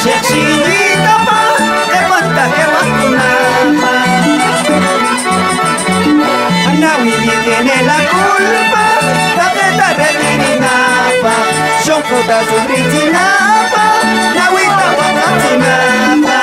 Cherche tiene la culpa, la teta retirinapa, shokota subritinapa, la huita wakatinapa.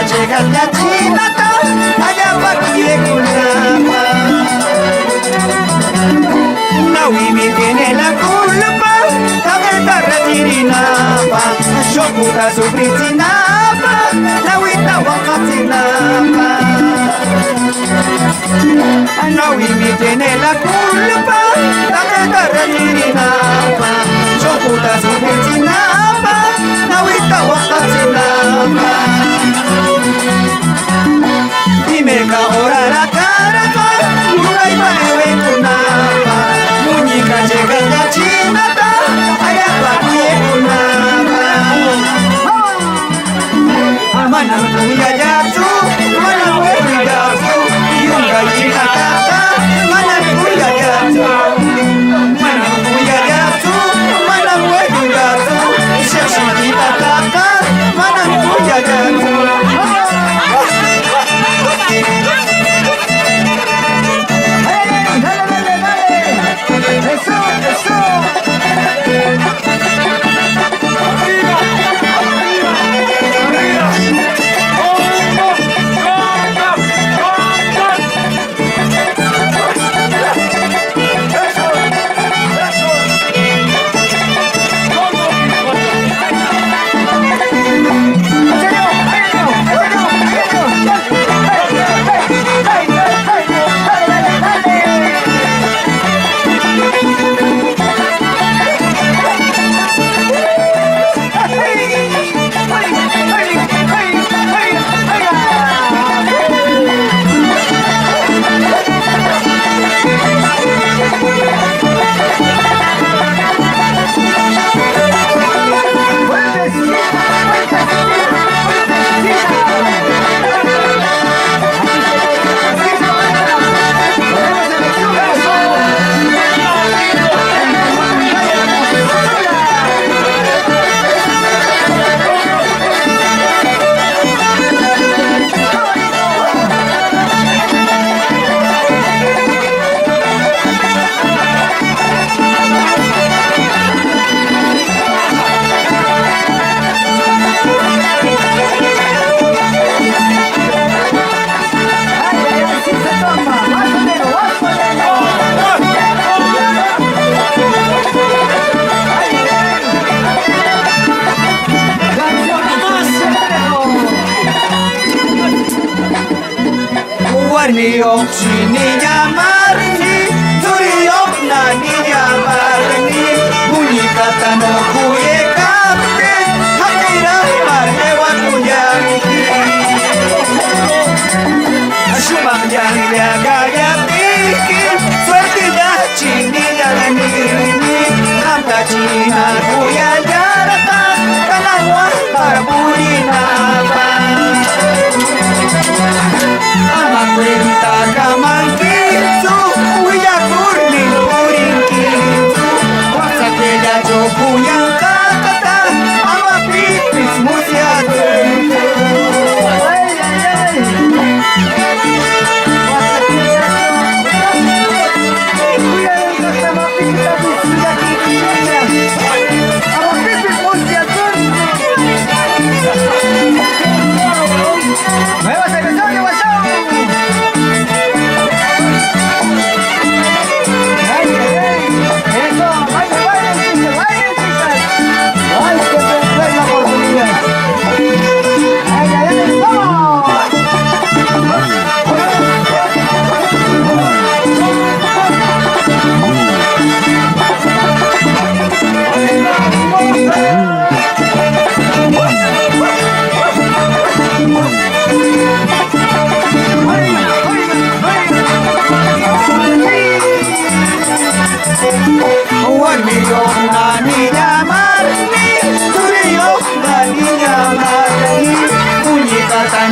Llega chinata, allá para culapa. Naomi tiene la culpa, la venta retirinapa, shokuta subritinapa, la huita wakatinapa. Naomi tiene la culpa, la venta retirinapa, shokuta subritinapa, la huita wakatinapa. Imeka ora la cara, murai paewe kunapa, muñica llega la chinata, allá patie kunapa. Mana kuya yatu, mana kuya yatu, yunga chinata, mana kuya yatu, mana kuya yatu, mana kuya yatu, shashita tata, mana kuya yatu. Warniyok sininya marni, turiyok na niya marni, bunyi kata no kuye kapte, hakira marnewa kuyangi. Shumang yang liaga ya pikir, suerte ya chini ya nini, hamta china kuya jarata, kalangwa barburi napa. Ama cuenta kamangki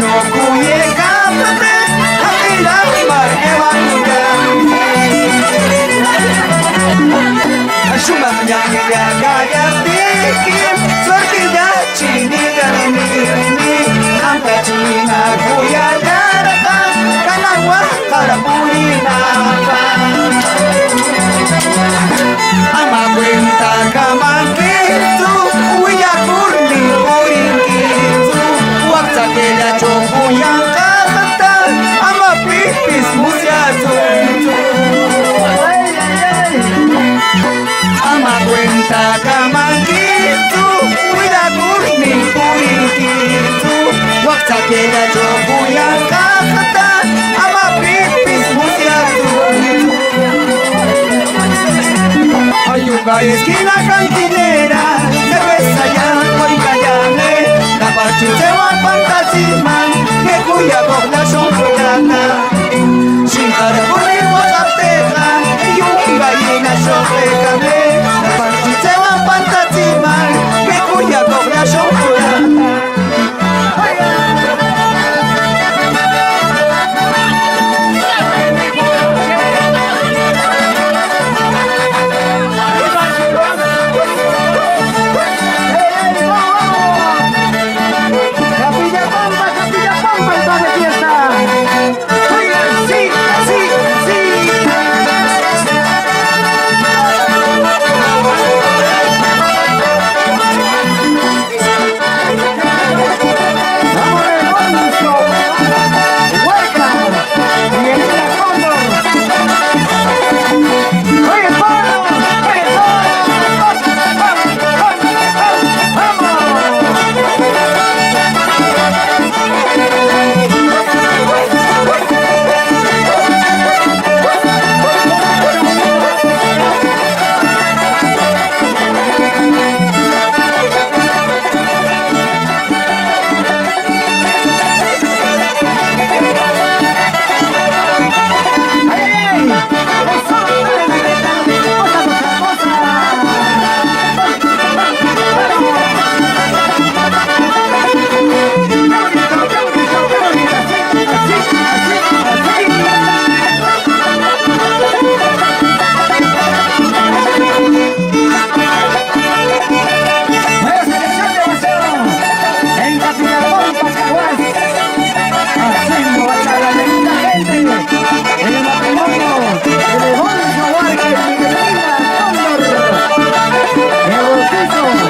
no cuye capate, aquella marque Ashuma yang ya gaya bikin suartinya cini ini anta cina kuya daratan kanawa karapulina ama cuenta kamankitu uya kurni urinkitu wakta kela choku yang kata ama pipis musiatu ama cuenta kamankitu uya kurni urinkitu wakta kela choku yang kata ama pipis musiatu Ayuga esquina cantinera, cerveza ya, oiga llame, la pachuche va fantasima, que cuya población fulana. Sin caraboni guacateca, y un gallina chopecame, la pachuche va fantasima, que cuya población fulana. El bautizo